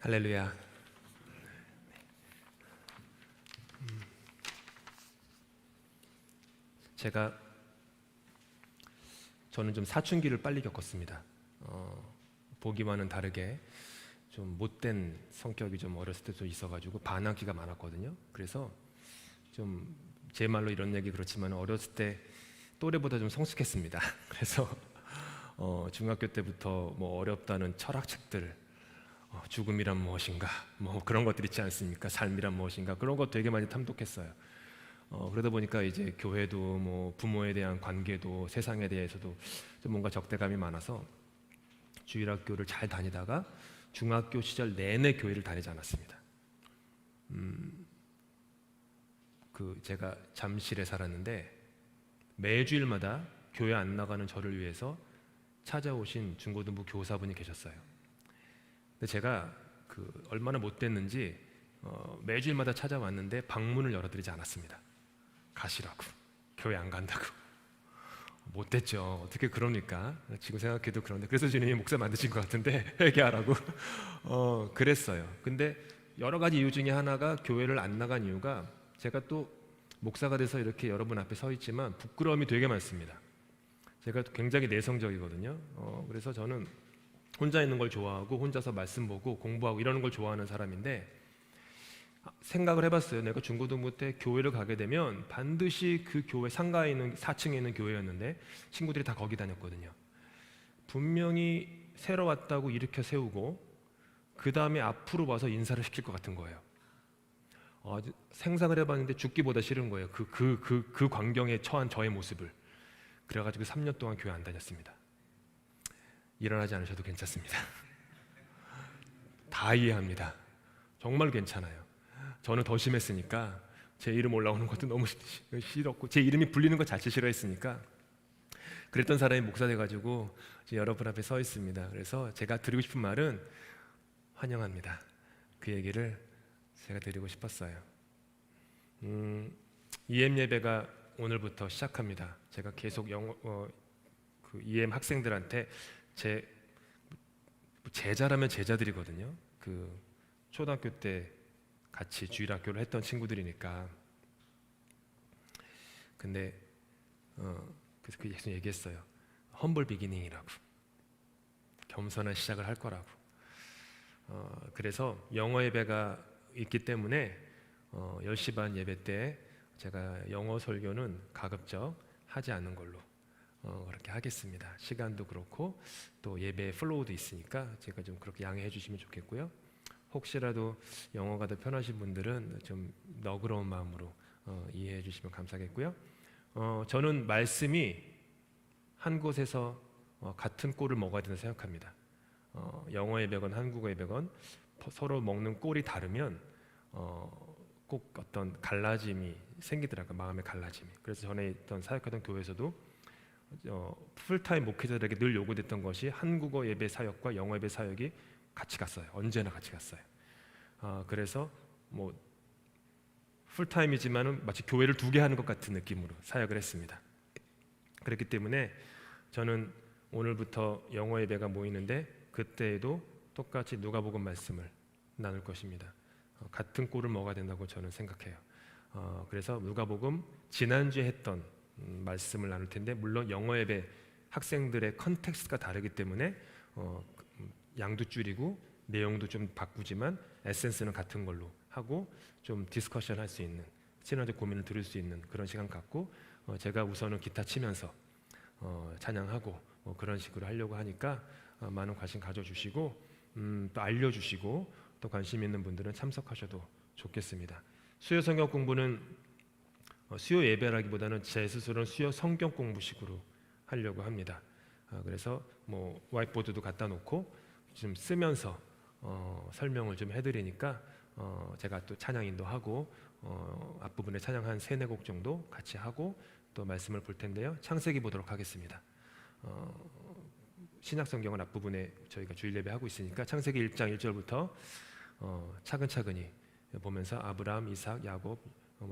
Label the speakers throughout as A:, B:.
A: 할렐루야. 저는 좀 사춘기를 빨리 겪었습니다. 보기와는 다르게 좀 못된 성격이 좀 어렸을 때 좀 있어가지고 반항기가 많았거든요. 그래서 좀 제 말로 이런 얘기 그렇지만 어렸을 때 또래보다 좀 성숙했습니다. 그래서 중학교 때부터 뭐 어렵다는 철학책들, 죽음이란 무엇인가, 뭐 그런 것들 있지 않습니까? 삶이란 무엇인가, 그런 거 되게 많이 탐독했어요. 그러다 보니까 이제 교회도 뭐 부모에 대한 관계도 세상에 대해서도 좀 뭔가 적대감이 많아서 주일학교를 잘 다니다가 중학교 시절 내내 교회를 다니지 않았습니다. 제가 잠실에 살았는데 매주일마다 교회 안 나가는 저를 위해서 찾아오신 중고등부 교사분이 계셨어요. 근데 제가 얼마나 못됐는지 매주일마다 찾아왔는데 방문을 열어드리지 않았습니다. 가시라고, 교회 안 간다고. 못됐죠. 어떻게 그럽니까? 지금 생각해도 그런데, 그래서 주님이 목사 만드신 것 같은데 회개하라고 그랬어요. 근데 여러 가지 이유 중에 하나가 교회를 안 나간 이유가, 제가 또 목사가 돼서 이렇게 여러분 앞에 서 있지만 부끄러움이 되게 많습니다. 제가 굉장히 내성적이거든요. 그래서 저는 혼자 있는 걸 좋아하고 혼자서 말씀 보고 공부하고 이러는 걸 좋아하는 사람인데, 생각을 해봤어요. 내가 중고등부 때 교회를 가게 되면 반드시 그 교회 상가에 있는 4층에 있는 교회였는데 친구들이 다 거기 다녔거든요. 분명히 새로 왔다고 일으켜 세우고 그 다음에 앞으로 와서 인사를 시킬 것 같은 거예요. 생각을 해봤는데 죽기보다 싫은 거예요. 그 광경에 처한 저의 모습을. 그래가지고 3년 동안 교회 안 다녔습니다. 일어나지 않으셔도 괜찮습니다. 다 이해합니다. 정말 괜찮아요. 저는 더 심했으니까 제 이름 올라오는 것도 너무 싫었고, 제 이름이 불리는 것 자체 싫어했으니까. 그랬던 사람이 목사 돼가지고 여러분 앞에 서 있습니다. 그래서 제가 드리고 싶은 말은 환영합니다. 그 얘기를 제가 드리고 싶었어요. EM 예배가 오늘부터 시작합니다. 제가 계속 EM 학생들한테 제자라면 제자들이거든요. 초등학교 때 같이 주일학교를 했던 친구들이니까. 근데 그래서 계속 얘기했어요. 험블 비기닝이라고, 겸손한 시작을 할 거라고. 그래서 영어 예배가 있기 때문에 10시 반 예배 때 제가 영어 설교는 가급적 하지 않는 걸로 그렇게 하겠습니다. 시간도 그렇고 또 예배 플로우도 있으니까 제가 좀 그렇게 양해해 주시면 좋겠고요. 혹시라도 영어가 더 편하신 분들은 좀 너그러운 마음으로 이해해 주시면 감사하겠고요. 저는 말씀이 한 곳에서 같은 꼴을 먹어야 된다고 생각합니다. 영어 예배건 한국어 예배건 서로 먹는 꼴이 다르면 꼭 어떤 갈라짐이 생기더라고요. 마음의 갈라짐이. 그래서 전에 있던 사역하던 교회에서도 풀타임 목회자들에게 늘 요구됐던 것이 한국어 예배 사역과 영어 예배 사역이 같이 갔어요. 언제나 같이 갔어요. 그래서 뭐 풀타임이지만은 마치 교회를 두 개 하는 것 같은 느낌으로 사역을 했습니다. 그렇기 때문에 저는 오늘부터 영어 예배가 모이는데 그때에도 똑같이 누가복음 말씀을 나눌 것입니다. 같은 꼴을 먹어야 된다고 저는 생각해요. 그래서 누가복음 지난주에 했던 말씀을 나눌 텐데, 물론 영어 예배 학생들의 컨텍스트가 다르기 때문에 양도 줄이고 내용도 좀 바꾸지만 에센스는 같은 걸로 하고 좀 디스커션 할 수 있는, 신앙적 고민을 들을 수 있는 그런 시간 갖고 제가 우선은 기타 치면서 찬양하고 그런 식으로 하려고 하니까 많은 관심 가져주시고 또 알려주시고 또 관심 있는 분들은 참석하셔도 좋겠습니다. 수요 성경 공부는 수요 예배라기보다는 제 스스로는 수요 성경 공부식으로 하려고 합니다. 그래서 뭐 와이트보드도 갖다 놓고 좀 쓰면서 설명을 좀 해드리니까 제가 또 찬양 인도하고 앞부분에 찬양 한 3-4곡 정도 같이 하고 또 말씀을 볼 텐데요. 창세기 보도록 하겠습니다. 신약 성경은 앞부분에 저희가 주일 예배 하고 있으니까 창세기 1장 1절부터 차근차근히 보면서 아브라함, 이삭, 야곱,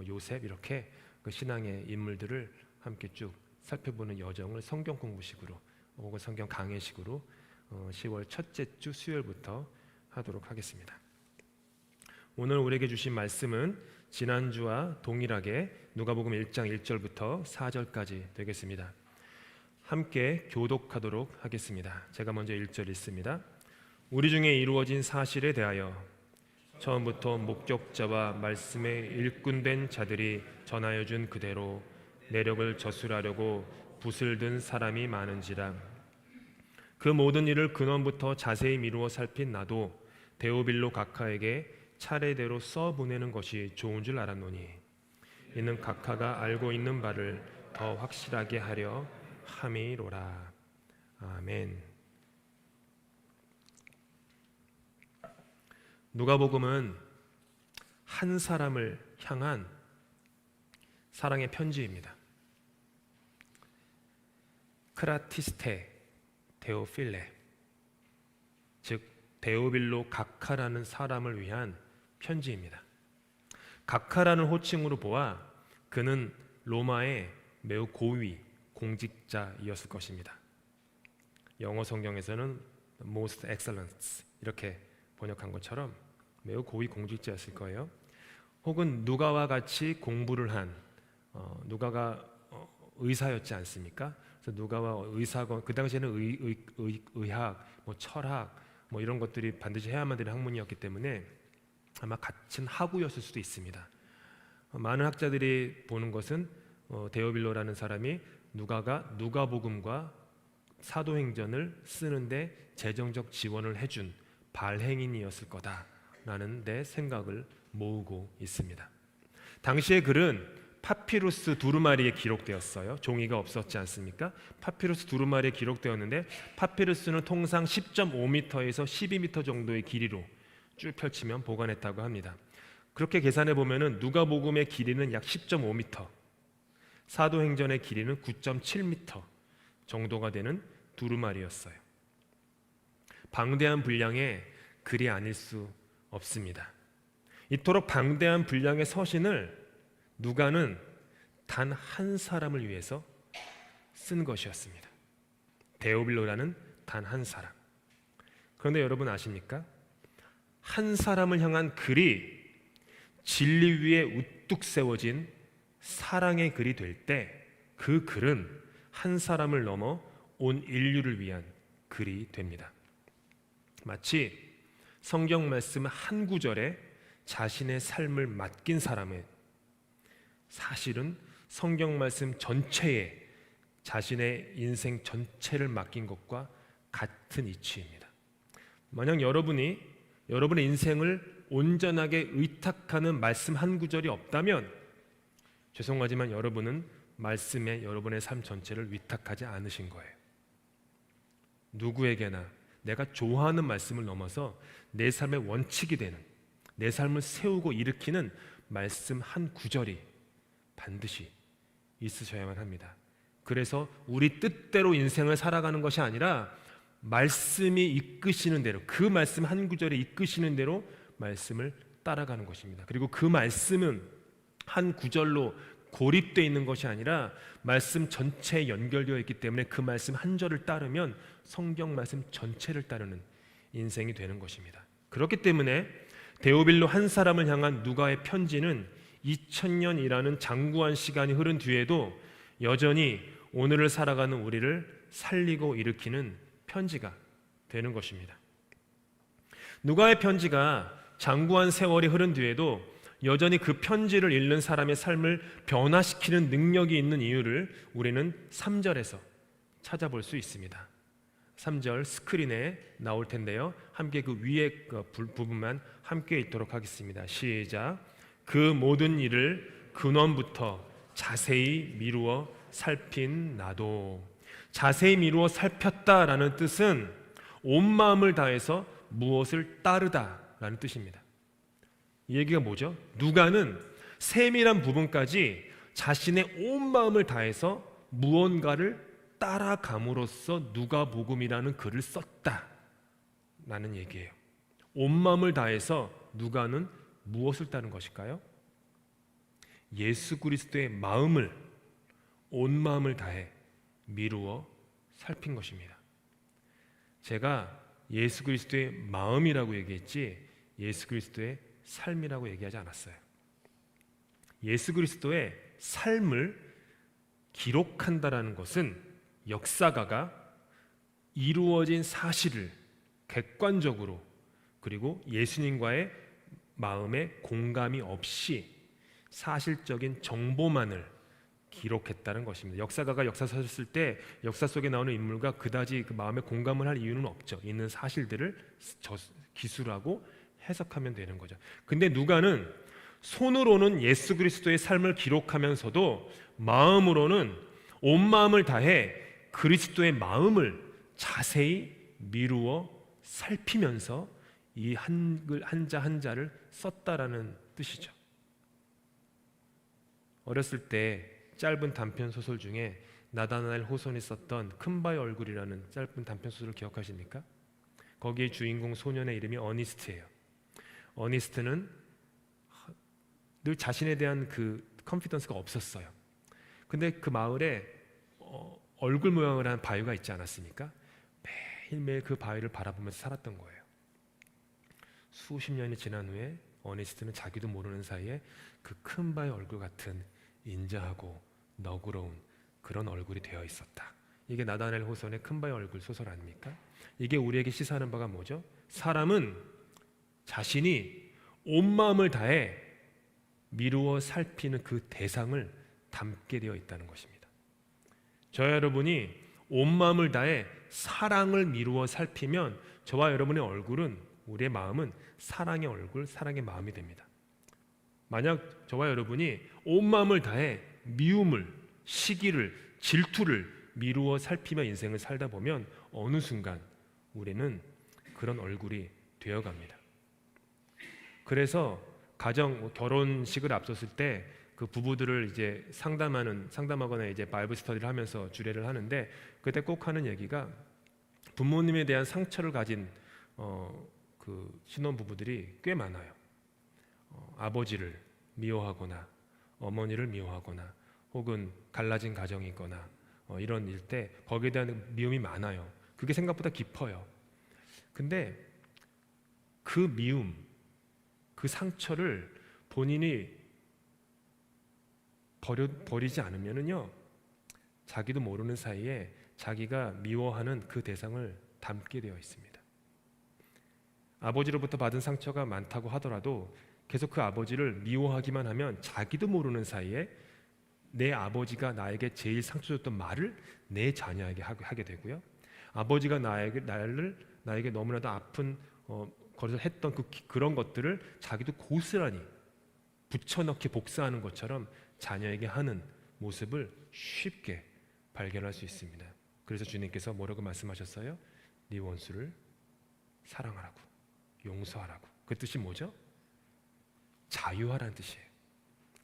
A: 요셉 이렇게 그 신앙의 인물들을 함께 쭉 살펴보는 여정을 성경 공부식으로 혹은 성경 강해식으로 10월 첫째 주 수요일부터 하도록 하겠습니다. 오늘 우리에게 주신 말씀은 지난주와 동일하게 누가복음 1장 1절부터 4절까지 되겠습니다. 함께 교독하도록 하겠습니다. 제가 먼저 1절 읽습니다. 우리 중에 이루어진 사실에 대하여 처음부터 목격자와 말씀에 일꾼된 자들이 전하여 준 그대로 내력을 저술하려고 붓을 든 사람이 많은지라. 그 모든 일을 근원부터 자세히 미루어 살핀 나도 데오빌로 각하에게 차례대로 써보내는 것이 좋은 줄 알았노니 이는 각하가 알고 있는 바를 더 확실하게 하려 함이로라. 아멘. 누가복음은 한 사람을 향한 사랑의 편지입니다. 크라티스테 데오필레, 즉 데오빌로 각하라는 사람을 위한 편지입니다. 각하라는 호칭으로 보아 그는 로마의 매우 고위 공직자이었을 것입니다. 영어 성경에서는 most excellence 이렇게 번역한 것처럼 매우 고위 공직자였을 거예요. 혹은 누가와 같이 공부를 한 누가가 의사였지 않습니까? 그래서 누가와 의사건 그 당시에는 의학, 철학 이런 것들이 반드시 해야만 되는 학문이었기 때문에 아마 같은 학우였을 수도 있습니다. 많은 학자들이 보는 것은 데오빌로라는 사람이 누가가 누가복음과 사도행전을 쓰는데 재정적 지원을 해준 발행인이었을 거다라는 데 생각을 모으고 있습니다. 당시의 글은 파피루스 두루마리에 기록되었어요. 종이가 없었지 않습니까? 파피루스 두루마리에 기록되었는데 파피루스는 통상 10.5m에서 12m 정도의 길이로 쭉 펼치면 보관했다고 합니다. 그렇게 계산해 보면은 누가복음의 길이는 약 10.5m, 사도행전의 길이는 9.7m 정도가 되는 두루마리였어요. 방대한 분량의 글이 아닐 수 없습니다. 이토록 방대한 분량의 서신을 누가는 단 한 사람을 위해서 쓴 것이었습니다. 데오빌로라는 단 한 사람. 그런데 여러분 아십니까? 한 사람을 향한 글이 진리 위에 우뚝 세워진 사랑의 글이 될 때 그 글은 한 사람을 넘어 온 인류를 위한 글이 됩니다. 마치 성경 말씀 한 구절에 자신의 삶을 맡긴 사람은 사실은 성경 말씀 전체에 자신의 인생 전체를 맡긴 것과 같은 이치입니다. 만약 여러분의 인생을 온전하게 의탁하는 말씀 한 구절이 없다면 죄송하지만 여러분은 말씀에 여러분의 삶 전체를 위탁하지 않으신 거예요. 누구에게나 내가 좋아하는 말씀을 넘어서 내 삶의 원칙이 되는, 내 삶을 세우고 일으키는 말씀 한 구절이 반드시 있으셔야만 합니다. 그래서 우리 뜻대로 인생을 살아가는 것이 아니라 말씀이 이끄시는 대로, 그 말씀 한 구절에 이끄시는 대로 말씀을 따라가는 것입니다. 그리고 그 말씀은 한 구절로 고립되어 있는 것이 아니라 말씀 전체에 연결되어 있기 때문에 그 말씀 한 절을 따르면 성경 말씀 전체를 따르는 인생이 되는 것입니다. 그렇기 때문에 데오빌로 한 사람을 향한 누가의 편지는 2000년이라는 장구한 시간이 흐른 뒤에도 여전히 오늘을 살아가는 우리를 살리고 일으키는 편지가 되는 것입니다. 누가의 편지가 장구한 세월이 흐른 뒤에도 여전히 그 편지를 읽는 사람의 삶을 변화시키는 능력이 있는 이유를 우리는 3절에서 찾아볼 수 있습니다. 3절 스크린에 나올 텐데요. 함께 그 위에 부분만 함께 읽도록 하겠습니다. 시작. 그 모든 일을 근원부터 자세히 미루어 살핀 나도. 자세히 미루어 살폈다라는 뜻은 온 마음을 다해서 무엇을 따르다라는 뜻입니다. 이 얘기가 뭐죠? 누가는 세밀한 부분까지 자신의 온 마음을 다해서 무언가를 따라감으로써 누가복음이라는 글을 썼다라는 얘기예요. 온 마음을 다해서 누가는 무엇을 따른 것일까요? 예수 그리스도의 마음을 온 마음을 다해 미루어 살핀 것입니다. 제가 예수 그리스도의 마음이라고 얘기했지 예수 그리스도의 삶이라고 얘기하지 않았어요. 예수 그리스도의 삶을 기록한다라는 것은 역사가가 이루어진 사실을 객관적으로 그리고 예수님과의 마음에 공감이 없이 사실적인 정보만을 기록했다는 것입니다. 역사가가 역사서를 쓸 때 역사 속에 나오는 인물과 그다지 그 마음에 공감을 할 이유는 없죠. 있는 사실들을 기술하고 해석하면 되는 거죠. 근데 누가는 손으로는 예수 그리스도의 삶을 기록하면서도 마음으로는 온 마음을 다해 그리스도의 마음을 자세히 미루어 살피면서 이 한글 한자 한자를 썼다라는 뜻이죠. 어렸을 때 짧은 단편 소설 중에 나다나엘 호손이 썼던 큰바의 얼굴이라는 짧은 단편 소설을 기억하십니까? 거기에 주인공 소년의 이름이 어니스트예요. 어니스트는 늘 자신에 대한 그 컨피던스가 없었어요. 근데 그 마을에 얼굴 모양을 한 바위가 있지 않았습니까? 매일매일 그 바위를 바라보면서 살았던 거예요. 수십 년이 지난 후에 어니스트는 자기도 모르는 사이에 그 큰 바위 얼굴 같은 인자하고 너그러운 그런 얼굴이 되어 있었다. 이게 나다나엘 호손의 큰 바위 얼굴 소설 아닙니까? 이게 우리에게 시사하는 바가 뭐죠? 사람은 자신이 온 마음을 다해 미루어 살피는 그 대상을 담게 되어 있다는 것입니다. 저와 여러분이 온 마음을 다해 사랑을 미루어 살피면 저와 여러분의 얼굴은, 우리의 마음은 사랑의 얼굴, 사랑의 마음이 됩니다. 만약 저와 여러분이 온 마음을 다해 미움을, 시기를, 질투를 미루어 살피며 인생을 살다 보면 어느 순간 우리는 그런 얼굴이 되어갑니다. 그래서 결혼식을 앞섰을 때 그 부부들을 이제 상담하거나 이제 바이블 스터디를 하면서 주례를 하는데, 그때 꼭 하는 얘기가 부모님에 대한 상처를 가진 그 신혼 부부들이 꽤 많아요. 아버지를 미워하거나 어머니를 미워하거나 혹은 갈라진 가정이 있거나 이런 일 때 거기에 대한 미움이 많아요. 그게 생각보다 깊어요. 근데 그 미움, 그 상처를 본인이 버리지 않으면은요, 자기도 모르는 사이에 자기가 미워하는 그 대상을 담게 되어 있습니다. 아버지로부터 받은 상처가 많다고 하더라도 계속 그 아버지를 미워하기만 하면 자기도 모르는 사이에 내 아버지가 나에게 제일 상처 줬던 말을 내 자녀에게 하게 되고요, 아버지가 나에게 너무나도 아픈 거기서 했던 그런 것들을 자기도 고스란히 붙여넣기 복사하는 것처럼 자녀에게 하는 모습을 쉽게 발견할 수 있습니다. 그래서 주님께서 뭐라고 말씀하셨어요? 네 원수를 사랑하라고, 용서하라고. 그 뜻이 뭐죠? 자유하라는 뜻이에요.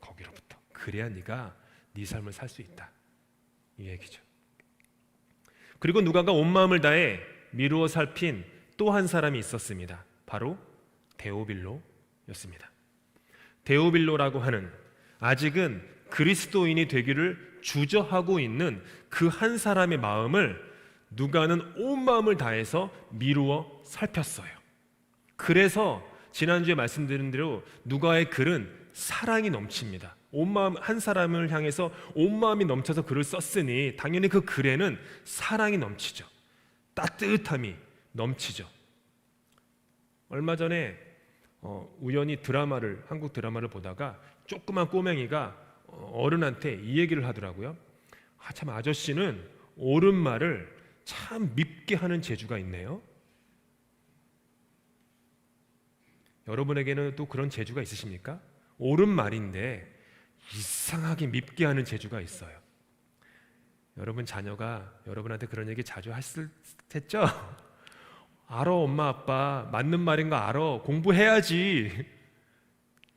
A: 거기로부터. 그래야 네가 네 삶을 살 수 있다, 이 얘기죠. 그리고 누가가 온 마음을 다해 미루어 살핀 또 한 사람이 있었습니다. 바로 데오빌로였습니다. 데오빌로라고 하는, 아직은 그리스도인이 되기를 주저하고 있는 그 한 사람의 마음을 누가는 온 마음을 다해서 미루어 살폈어요. 그래서 지난주에 말씀드린 대로 누가의 글은 사랑이 넘칩니다. 온 마음, 한 사람을 향해서 온 마음이 넘쳐서 글을 썼으니 당연히 그 글에는 사랑이 넘치죠. 따뜻함이 넘치죠. 얼마 전에 우연히 한국 드라마를 보다가 조그만 꼬맹이가 어른한테 이 얘기를 하더라고요. 참 아저씨는 옳은 말을 참 밉게 하는 재주가 있네요. 여러분에게는 또 그런 재주가 있으십니까? 옳은 말인데 이상하게 밉게 하는 재주가 있어요. 여러분 자녀가 여러분한테 그런 얘기 자주 했죠? 알아, 엄마 아빠 맞는 말인 거 알아, 공부해야지,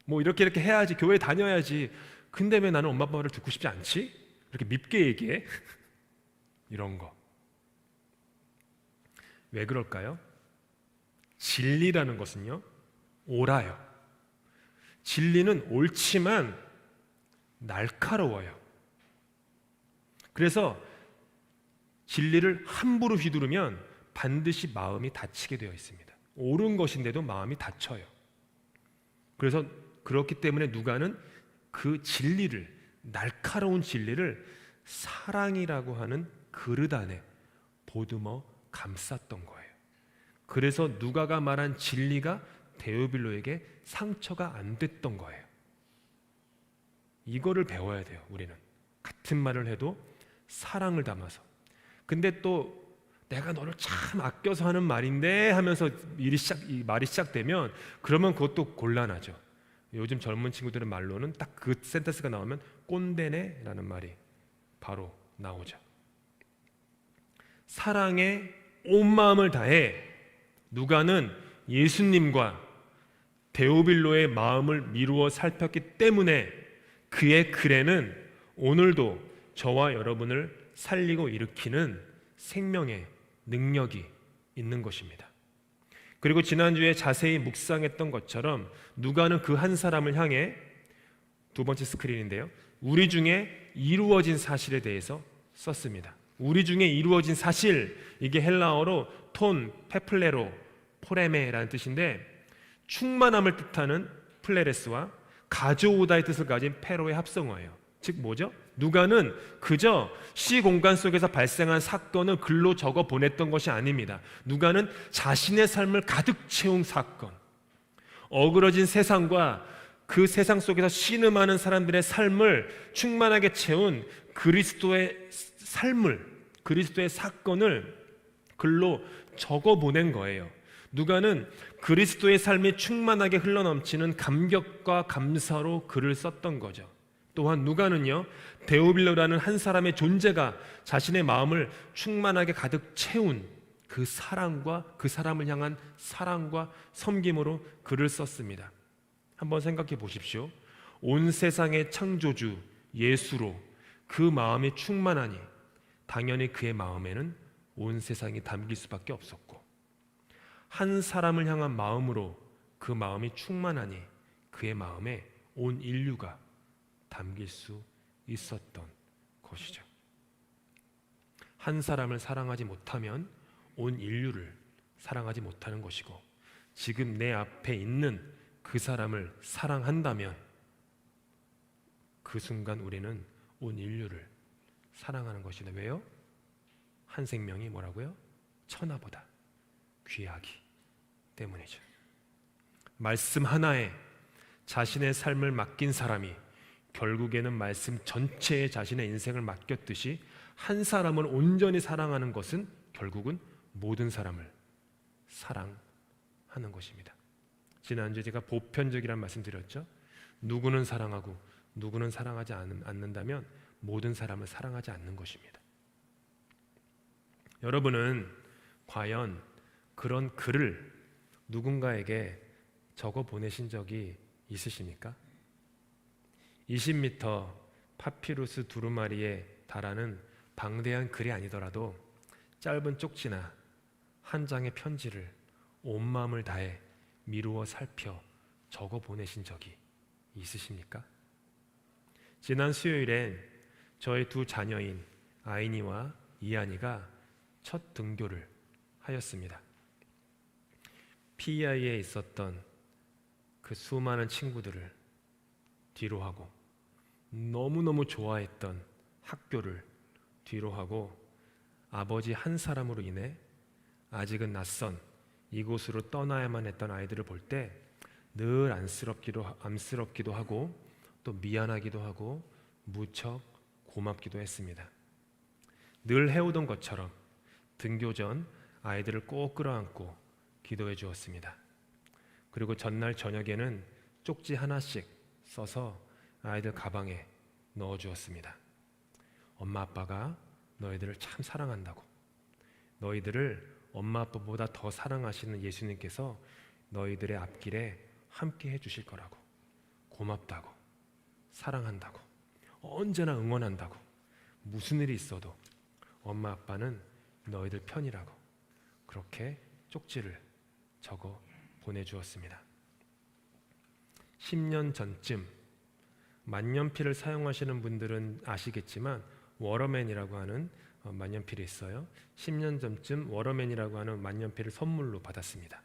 A: 뭐 이렇게 해야지, 교회 다녀야지. 근데 왜 나는 엄마 아빠 말을 듣고 싶지 않지? 이렇게 밉게 얘기해? 이런 거. 왜 그럴까요? 진리라는 것은요, 옳아요. 진리는 옳지만 날카로워요. 그래서 진리를 함부로 휘두르면 반드시 마음이 다치게 되어 있습니다. 옳은 것인데도 마음이 다쳐요. 그래서 그렇기 때문에 누가는 그 진리를, 날카로운 진리를 사랑이라고 하는 그릇 안에 보듬어 감쌌던 거예요. 그래서 누가가 말한 진리가 데오빌로에게 상처가 안 됐던 거예요. 이거를 배워야 돼요. 우리는 같은 말을 해도 사랑을 담아서. 근데 또 내가 너를 참 아껴서 하는 말인데 하면서 말이 시작되면 그러면 그것도 곤란하죠. 요즘 젊은 친구들의 말로는 딱 그 센텐스가 나오면 꼰대네라는 말이 바로 나오죠. 사랑에 온 마음을 다해 누가는 예수님과 데오빌로의 마음을 미루어 살폈기 때문에 그의 글에는 오늘도 저와 여러분을 살리고 일으키는 생명의 능력이 있는 것입니다. 그리고 지난주에 자세히 묵상했던 것처럼 누가는 그 한 사람을 향해, 두 번째 스크린인데요, 우리 중에 이루어진 사실에 대해서 썼습니다. 우리 중에 이루어진 사실, 이게 헬라어로 톤, 페플레로, 포레메라는 뜻인데 충만함을 뜻하는 플레레스와 가져오다의 뜻을 가진 페로의 합성어예요. 즉 뭐죠? 누가는 그저 시 공간 속에서 발생한 사건을 글로 적어 보냈던 것이 아닙니다. 누가는 자신의 삶을 가득 채운 사건, 어그러진 세상과 그 세상 속에서 신음하는 사람들의 삶을 충만하게 채운 그리스도의 삶을, 그리스도의 사건을 글로 적어 보낸 거예요. 누가는 그리스도의 삶이 충만하게 흘러넘치는 감격과 감사로 글을 썼던 거죠. 또한 누가는요, 데오빌로라는 한 사람의 존재가 자신의 마음을 충만하게 가득 채운 그 사랑과, 그 사람을 향한 사랑과 섬김으로 글을 썼습니다. 한번 생각해 보십시오. 온 세상의 창조주 예수로 그 마음이 충만하니 당연히 그의 마음에는 온 세상이 담길 수밖에 없었고, 한 사람을 향한 마음으로 그 마음이 충만하니 그의 마음에 온 인류가 담길 수 있었던 것이죠. 한 사람을 사랑하지 못하면 온 인류를 사랑하지 못하는 것이고, 지금 내 앞에 있는 그 사람을 사랑한다면 그 순간 우리는 온 인류를 사랑하는 것이다. 왜요? 한 생명이 뭐라고요? 천하보다 귀하기 때문이죠. 말씀 하나에 자신의 삶을 맡긴 사람이 결국에는 말씀 전체에 자신의 인생을 맡겼듯이 한 사람을 온전히 사랑하는 것은 결국은 모든 사람을 사랑하는 것입니다. 지난주에 제가 보편적이라는 말씀 드렸죠. 누구는 사랑하고 누구는 사랑하지 않는다면 모든 사람을 사랑하지 않는 것입니다. 여러분은 과연 그런 글을 누군가에게 적어 보내신 적이 있으십니까? 20m 파피루스 두루마리에 달하는 방대한 글이 아니더라도 짧은 쪽지나 한 장의 편지를 온 마음을 다해 미루어 살펴 적어 보내신 적이 있으십니까? 지난 수요일엔 저희 두 자녀인 아이니와 이한이가 첫 등교를 하였습니다. PEI에 있었던 그 수많은 친구들을 뒤로 하고 너무너무 좋아했던 학교를 뒤로 하고 아버지 한 사람으로 인해 아직은 낯선 이곳으로 떠나야만 했던 아이들을 볼 때 늘 안쓰럽기도 하고 또 미안하기도 하고 무척 고맙기도 했습니다. 늘 해오던 것처럼 등교 전 아이들을 꼭 끌어안고 기도해 주었습니다. 그리고 전날 저녁에는 쪽지 하나씩 써서 아이들 가방에 넣어 주었습니다. 엄마 아빠가 너희들을 참 사랑한다고, 너희들을 엄마 아빠보다 더 사랑하시는 예수님께서 너희들의 앞길에 함께 해주실 거라고, 고맙다고, 사랑한다고, 언제나 응원한다고, 무슨 일이 있어도 엄마 아빠는 너희들 편이라고, 그렇게 쪽지를 적어 보내주었습니다. 10년 전쯤 만년필을 사용하시는 분들은 아시겠지만 워러맨이라고 하는 만년필이 있어요. 10년 전쯤 워러맨이라고 하는 만년필을 선물로 받았습니다.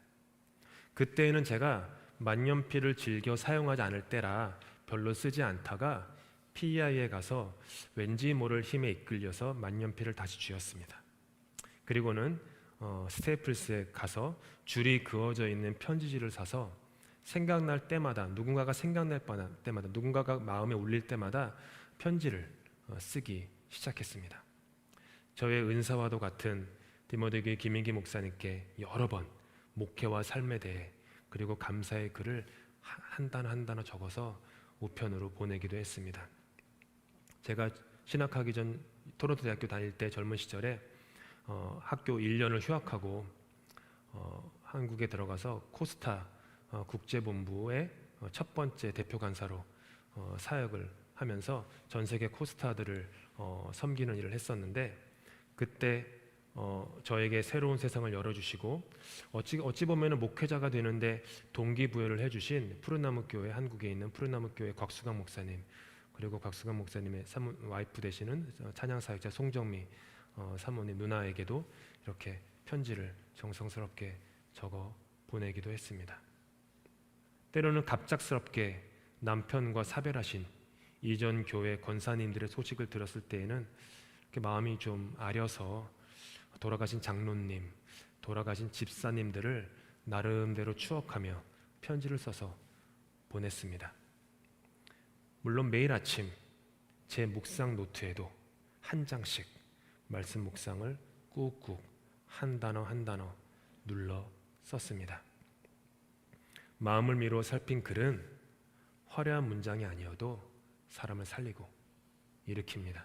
A: 그때는 제가 만년필을 즐겨 사용하지 않을 때라 별로 쓰지 않다가 PEI에 가서 왠지 모를 힘에 이끌려서 만년필을 다시 쥐었습니다. 그리고는 스테이플스에 가서 줄이 그어져 있는 편지지를 사서 생각날 때마다, 누군가가 생각날 때마다, 누군가가 마음에 울릴 때마다 편지를 쓰기 시작했습니다. 저의 은사와도 같은 디모데교회 김인기 목사님께 여러 번 목회와 삶에 대해 그리고 감사의 글을 한 단어 한 단어 적어서 우편으로 보내기도 했습니다. 제가 신학하기 전 토론토 대학교 다닐 때 젊은 시절에 학교 1년을 휴학하고 한국에 들어가서 코스타 국제본부의 첫 번째 대표 간사로 사역을 하면서 전 세계 코스타들을 섬기는 일을 했었는데, 그때 저에게 새로운 세상을 열어주시고 어찌 보면 목회자가 되는데 동기부여를 해주신 푸른나무교회, 한국에 있는 푸른나무교회 곽수강 목사님, 그리고 곽수강 목사님의 와이프 되시는 찬양사역자 송정미 사모님 누나에게도 이렇게 편지를 정성스럽게 적어 보내기도 했습니다. 때로는 갑작스럽게 남편과 사별하신 이전 교회 권사님들의 소식을 들었을 때에는 이렇게 마음이 좀 아려서 돌아가신 장로님, 돌아가신 집사님들을 나름대로 추억하며 편지를 써서 보냈습니다. 물론 매일 아침 제 묵상 노트에도 한 장씩 말씀 묵상을 꾹꾹 한 단어 한 단어 눌러 썼습니다. 마음을 미루어 살핀 글은 화려한 문장이 아니어도 사람을 살리고 일으킵니다.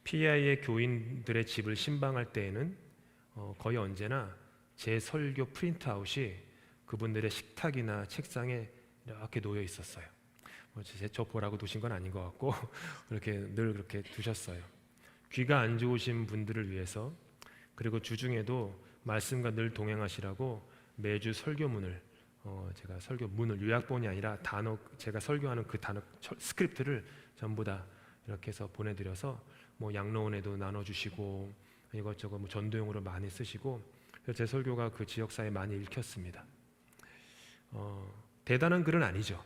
A: PI의 교인들의 집을 신방할 때에는 거의 언제나 제 설교 프린트아웃이 그분들의 식탁이나 책상에 이렇게 놓여 있었어요. 저 보라고 두신 건 아닌 것 같고 그렇게 늘 그렇게 두셨어요. 귀가 안 좋으신 분들을 위해서, 그리고 주중에도 말씀과 늘 동행하시라고 매주 설교문을 제가 설교문을 요약본이 아니라 단어, 제가 설교하는 그 단어 스크립트를 전부 다 이렇게 해서 보내드려서 양로원에도 나눠주시고 이것저것 전도용으로 많이 쓰시고, 그래서 제 설교가 그 지역사회에 많이 읽혔습니다. 대단한 글은 아니죠.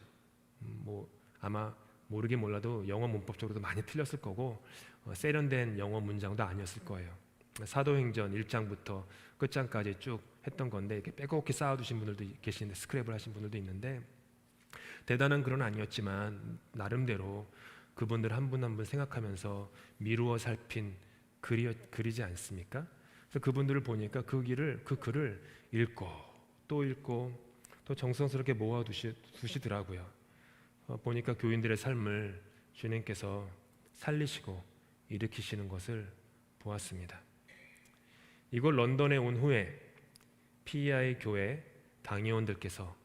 A: 아마 모르긴 몰라도 영어 문법적으로도 많이 틀렸을 거고 세련된 영어 문장도 아니었을 거예요. 사도행전 1장부터 끝장까지 쭉 했던 건데 이렇게 빼곡히 쌓아두신 분들도 계시는데, 스크랩을 하신 분들도 있는데, 대단한 글은 아니었지만 나름대로 그분들 한 분 한 분 생각하면서 미루어 살핀 글이지 않습니까? 그래서 그분들을 보니까 그 글을 읽고 또 정성스럽게 모아두시더라고요. 보니까 교인들의 삶을 주님께서 살리시고 일으키시는 것을 보았습니다. 이곳 런던에 온 후에 PEI 교회 당회원들께서,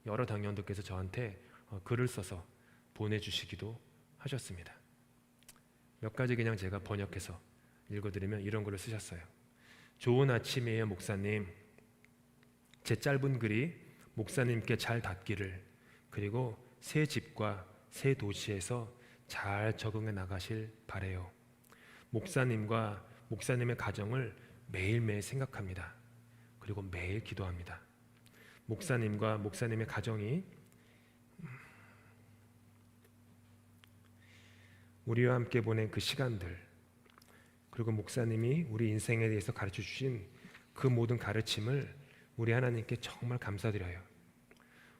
A: 여러 당회원들께서 저한테 글을 써서 보내주시기도 하셨습니다. 몇 가지 그냥 제가 번역해서 읽어드리면 이런 글을 쓰셨어요. 좋은 아침이에요 목사님. 제 짧은 글이 목사님께 잘 닿기를, 그리고 새 집과 새 도시에서 잘 적응해 나가실 바래요. 목사님과 목사님의 가정을 매일매일 생각합니다. 그리고 매일 기도합니다. 목사님과 목사님의 가정이 우리와 함께 보낸 그 시간들, 그리고 목사님이 우리 인생에 대해서 가르쳐 주신 그 모든 가르침을 우리 하나님께 정말 감사드려요.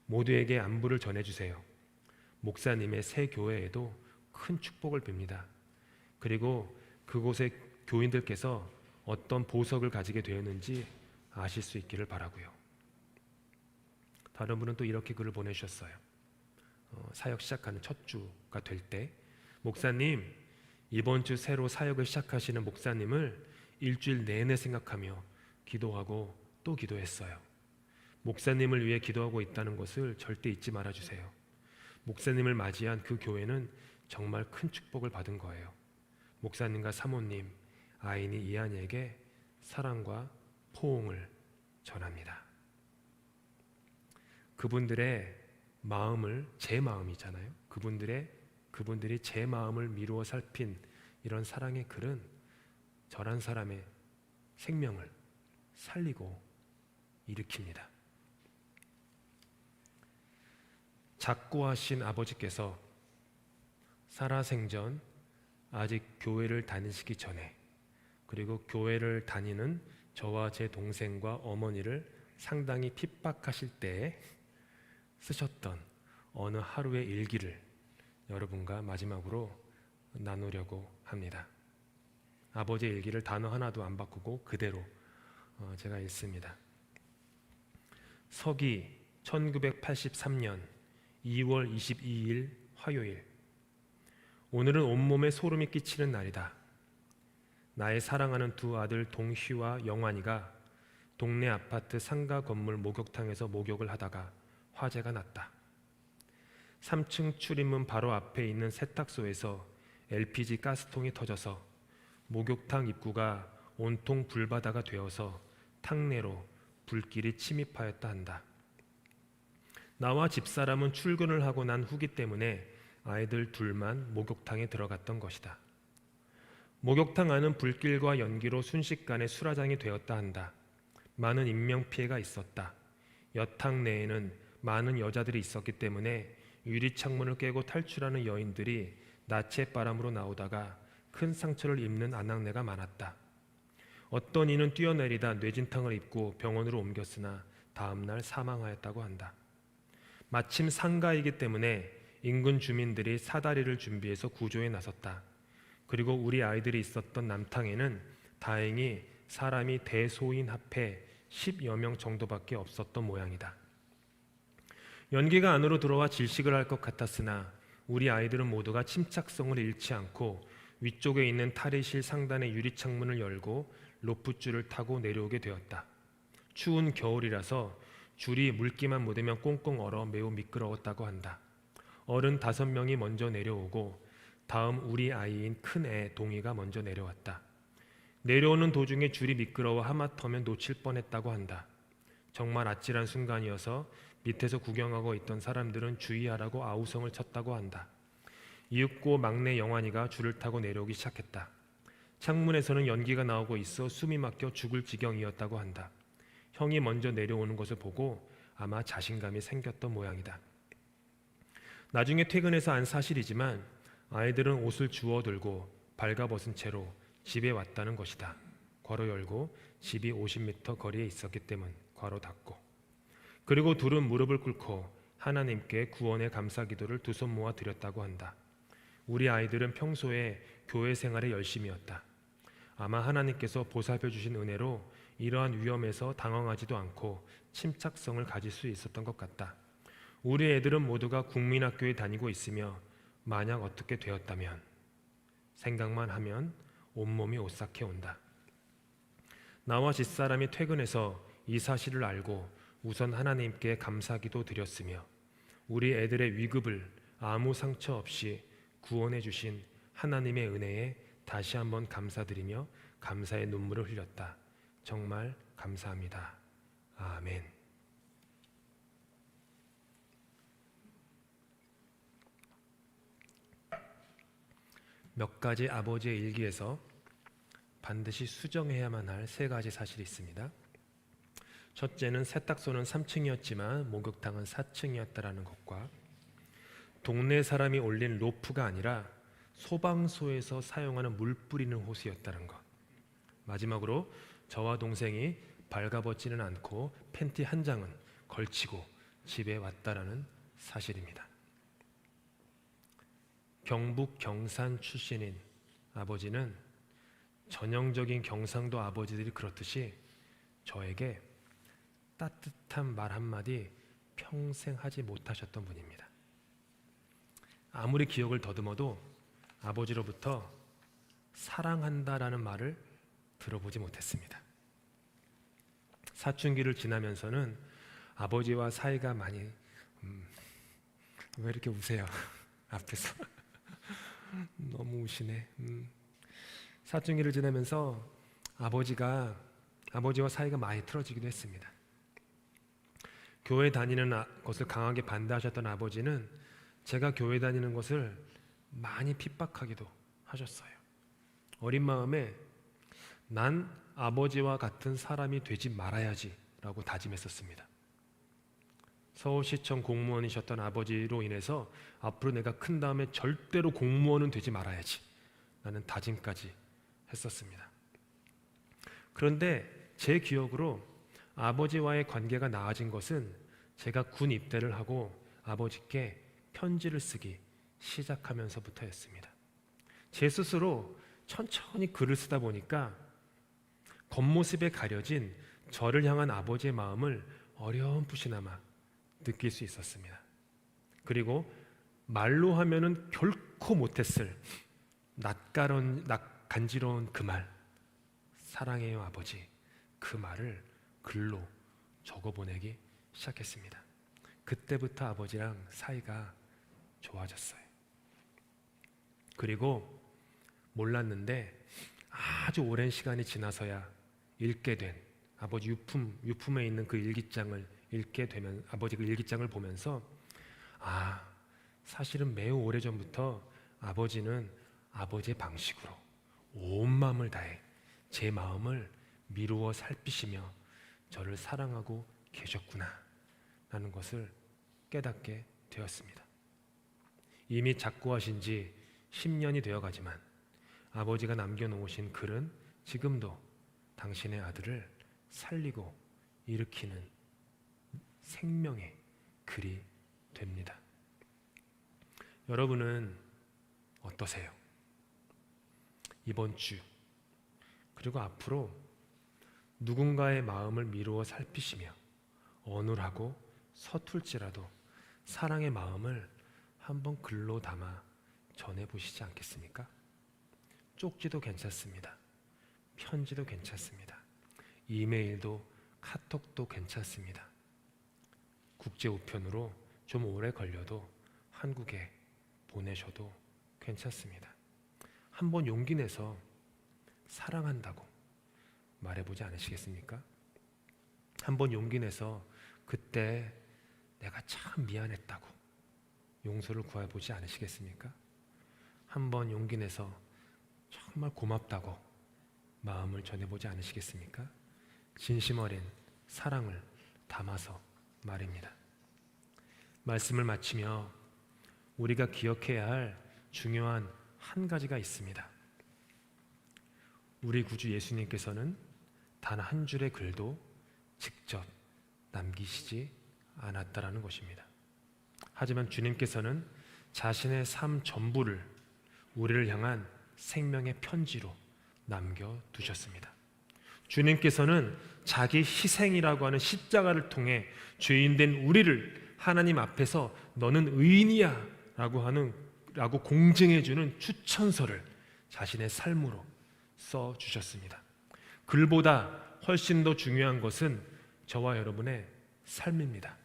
A: 모두에게 안부를 전해주세요. 목사님의 새 교회에도 큰 축복을 빕니다. 그리고 그곳의 교인들께서 어떤 보석을 가지게 되었는지 아실 수 있기를 바라고요. 다른 분은 또 이렇게 글을 보내주셨어요. 사역 시작하는 첫 주가 될 때, 목사님, 이번 주 새로 사역을 시작하시는 목사님을 일주일 내내 생각하며 기도하고 또 기도했어요. 목사님을 위해 기도하고 있다는 것을 절대 잊지 말아주세요. 목사님을 맞이한 그 교회는 정말 큰 축복을 받은 거예요. 목사님과 사모님, 아이니 이한이에게 사랑과 포옹을 전합니다. 그분들의 마음을, 제 마음이잖아요. 그분들이 제 마음을 미루어 살핀 이런 사랑의 글은 저란 사람의 생명을 살리고 일으킵니다. 작고하신 아버지께서 살아생전 아직 교회를 다니시기 전에, 그리고 교회를 다니는 저와 제 동생과 어머니를 상당히 핍박하실 때에 쓰셨던 어느 하루의 일기를 여러분과 마지막으로 나누려고 합니다. 아버지의 일기를 단어 하나도 안 바꾸고 그대로 제가 읽습니다. 서기 1983년 2월 22일 화요일. 오늘은 온몸에 소름이 끼치는 날이다. 나의 사랑하는 두 아들 동휘와 영환이가 동네 아파트 상가 건물 목욕탕에서 목욕을 하다가 화재가 났다. 3층 출입문 바로 앞에 있는 세탁소에서 LPG 가스통이 터져서 목욕탕 입구가 온통 불바다가 되어서 탕내로 불길이 침입하였다 한다. 나와 집사람은 출근을 하고 난 후기 때문에 아이들 둘만 목욕탕에 들어갔던 것이다. 목욕탕 안은 불길과 연기로 순식간에 수라장이 되었다 한다. 많은 인명피해가 있었다. 여탕 내에는 많은 여자들이 있었기 때문에 유리창문을 깨고 탈출하는 여인들이 나체바람으로 나오다가 큰 상처를 입는 아낙네가 많았다. 어떤 이는 뛰어내리다 뇌진탕을 입고 병원으로 옮겼으나 다음날 사망하였다고 한다. 마침 상가이기 때문에 인근 주민들이 사다리를 준비해서 구조에 나섰다. 그리고 우리 아이들이 있었던 남탕에는 다행히 사람이 대소인 합해 10여 명 정도밖에 없었던 모양이다. 연기가 안으로 들어와 질식을 할 것 같았으나 우리 아이들은 모두가 침착성을 잃지 않고 위쪽에 있는 탈의실 상단의 유리창문을 열고 로프줄을 타고 내려오게 되었다. 추운 겨울이라서 줄이 물기만 묻으면 꽁꽁 얼어 매우 미끄러웠다고 한다. 어른 5명이 먼저 내려오고 다음 우리 아이인 큰애 동이가 먼저 내려왔다. 내려오는 도중에 줄이 미끄러워 하마터면 놓칠 뻔했다고 한다. 정말 아찔한 순간이어서 밑에서 구경하고 있던 사람들은 주의하라고 아우성을 쳤다고 한다. 이윽고 막내 영환이가 줄을 타고 내려오기 시작했다. 창문에서는 연기가 나오고 있어 숨이 막혀 죽을 지경이었다고 한다. 형이 먼저 내려오는 것을 보고 아마 자신감이 생겼던 모양이다. 나중에 퇴근해서 안 사실이지만 아이들은 옷을 주워들고 발가벗은 채로 집에 왔다는 것이다. 괄호 열고 집이 50m 거리에 있었기 때문 괄호 닫고. 그리고 둘은 무릎을 꿇고 하나님께 구원의 감사 기도를 두 손 모아 드렸다고 한다. 우리 아이들은 평소에 교회 생활에 열심이었다. 아마 하나님께서 보살펴 주신 은혜로 이러한 위험에서 당황하지도 않고 침착성을 가질 수 있었던 것 같다. 우리 애들은 모두가 국민학교에 다니고 있으며 만약 어떻게 되었다면 생각만 하면 온몸이 오싹해 온다. 나와 집사람이 퇴근해서 이 사실을 알고 우선 하나님께 감사기도 드렸으며 우리 애들의 위급을 아무 상처 없이 구원해 주신 하나님의 은혜에 다시 한번 감사드리며 감사의 눈물을 흘렸다. 정말 감사합니다. 아멘. 몇 가지 아버지의 일기에서 반드시 수정해야만 할 3가지 사실이 있습니다. 첫째는 세탁소는 3층이었지만 목욕탕은 4층이었다라는 것과 동네 사람이 올린 로프가 아니라 소방서에서 사용하는 물 뿌리는 호스였다는 것. 마지막으로 저와 동생이 발가벗지는 않고 팬티 한 장은 걸치고 집에 왔다라는 사실입니다. 경북 경산 출신인 아버지는 전형적인 경상도 아버지들이 그렇듯이 저에게 따뜻한 말 한마디 평생 하지 못하셨던 분입니다. 아무리 기억을 더듬어도 아버지로부터 사랑한다라는 말을 들어보지 못했습니다. 사춘기를 지나면서는 아버지와 사이가 많이 왜 이렇게 우세요? 앞에서 너무 우시네. 사춘기를 지나면서 아버지와 사이가 많이 틀어지기도 했습니다. 교회 다니는 것을 강하게 반대하셨던 아버지는 제가 교회 다니는 것을 많이 핍박하기도 하셨어요. 어린 마음에 난 아버지와 같은 사람이 되지 말아야지 라고 다짐했었습니다. 서울시청 공무원이셨던 아버지로 인해서 앞으로 내가 큰 다음에 절대로 공무원은 되지 말아야지 라는 다짐까지 했었습니다. 그런데 제 기억으로 아버지와의 관계가 나아진 것은 제가 군 입대를 하고 아버지께 편지를 쓰기 시작하면서부터였습니다. 제 스스로 천천히 글을 쓰다 보니까 겉모습에 가려진 저를 향한 아버지의 마음을 어렴풋이나마 느낄 수 있었습니다. 그리고 말로 하면은 결코 못했을 간지러운 그 말, 사랑해요 아버지, 그 말을 글로 적어보내기 시작했습니다. 그때부터 아버지랑 사이가 좋아졌어요. 그리고 몰랐는데 아주 오랜 시간이 지나서야 읽게 된 아버지 유품에 있는 그 일기장을 읽게 되면 아버지 그 일기장을 보면서 사실은 매우 오래전부터 아버지는 아버지의 방식으로 온 마음을 다해 제 마음을 미루어 살피시며 저를 사랑하고 계셨구나 라는 것을 깨닫게 되었습니다. 이미 작고하신 지 10년이 되어가지만 아버지가 남겨놓으신 글은 지금도 당신의 아들을 살리고 일으키는 생명의 글이 됩니다. 여러분은 어떠세요? 이번 주 그리고 앞으로 누군가의 마음을 미루어 살피시며 어눌하고 서툴지라도 사랑의 마음을 한번 글로 담아 전해보시지 않겠습니까? 쪽지도 괜찮습니다. 편지도 괜찮습니다. 이메일도 카톡도 괜찮습니다. 국제 우편으로 좀 오래 걸려도 한국에 보내셔도 괜찮습니다. 한번 용기 내서 사랑한다고 말해보지 않으시겠습니까? 한번 용기 내서 그때 내가 참 미안했다고 용서를 구해보지 않으시겠습니까? 한번 용기 내서 정말 고맙다고 마음을 전해보지 않으시겠습니까? 진심 어린 사랑을 담아서 말입니다. 말씀을 마치며 우리가 기억해야 할 중요한 한 가지가 있습니다. 우리 구주 예수님께서는 단 한 줄의 글도 직접 남기시지 않았다라는 것입니다. 하지만 주님께서는 자신의 삶 전부를 우리를 향한 생명의 편지로 남겨두셨습니다. 주님께서는 자기 희생이라고 하는 십자가를 통해 죄인된 우리를 하나님 앞에서 너는 의인이야 라고 공증해주는 추천서를 자신의 삶으로 써주셨습니다. 글보다 훨씬 더 중요한 것은 저와 여러분의 삶입니다.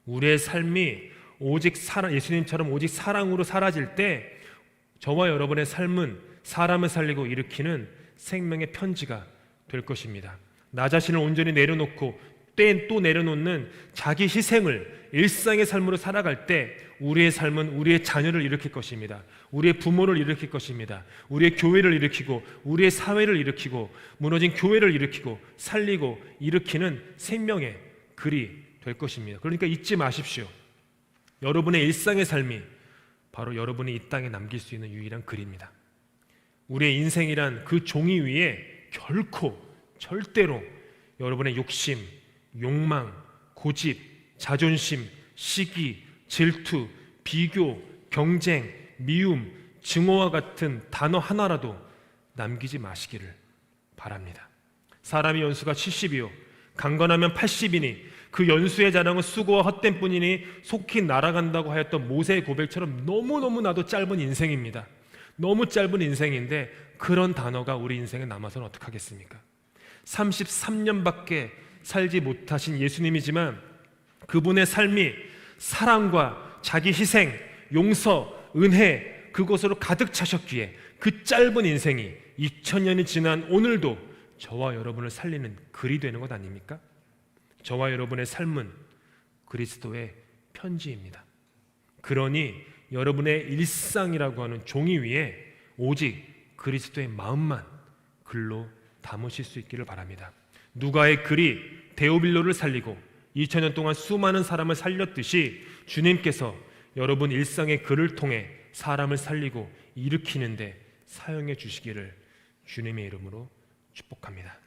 A: 우리의 삶이 오직 예수님처럼 오직 사랑으로 사라질 때 저와 여러분의 삶은 사람을 살리고 일으키는 생명의 편지가 될 것입니다. 나 자신을 온전히 내려놓고 또 내려놓는 자기 희생을 일상의 삶으로 살아갈 때 우리의 삶은 우리의 자녀를 일으킬 것입니다. 우리의 부모를 일으킬 것입니다. 우리의 교회를 일으키고 우리의 사회를 일으키고 무너진 교회를 일으키고 살리고 일으키는 생명의 글이 될 것입니다. 그러니까 잊지 마십시오. 여러분의 일상의 삶이 바로 여러분이 이 땅에 남길 수 있는 유일한 글입니다. 우리의 인생이란 그 종이 위에 결코 절대로 여러분의 욕심, 욕망, 고집, 자존심, 시기, 질투, 비교, 경쟁, 미움, 증오와 같은 단어 하나라도 남기지 마시기를 바랍니다. 사람이 연수가 70이요 강건하면 80이니 그 연수의 자랑은 수고와 헛된 뿐이니 속히 날아간다고 하였던 모세의 고백처럼 너무너무나도 짧은 인생입니다. 너무 짧은 인생인데 그런 단어가 우리 인생에 남아서는 어떡하겠습니까? 33년밖에 살지 못하신 예수님이지만 그분의 삶이 사랑과 자기 희생, 용서, 은혜 그것으로 가득 차셨기에 그 짧은 인생이 2000년이 지난 오늘도 저와 여러분을 살리는 글이 되는 것 아닙니까? 저와 여러분의 삶은 그리스도의 편지입니다. 그러니 여러분의 일상이라고 하는 종이 위에 오직 그리스도의 마음만 글로 담으실 수 있기를 바랍니다. 누가의 글이 데오빌로를 살리고 2000년 동안 수많은 사람을 살렸듯이 주님께서 여러분 일상의 글을 통해 사람을 살리고 일으키는데 사용해 주시기를 주님의 이름으로 축복합니다.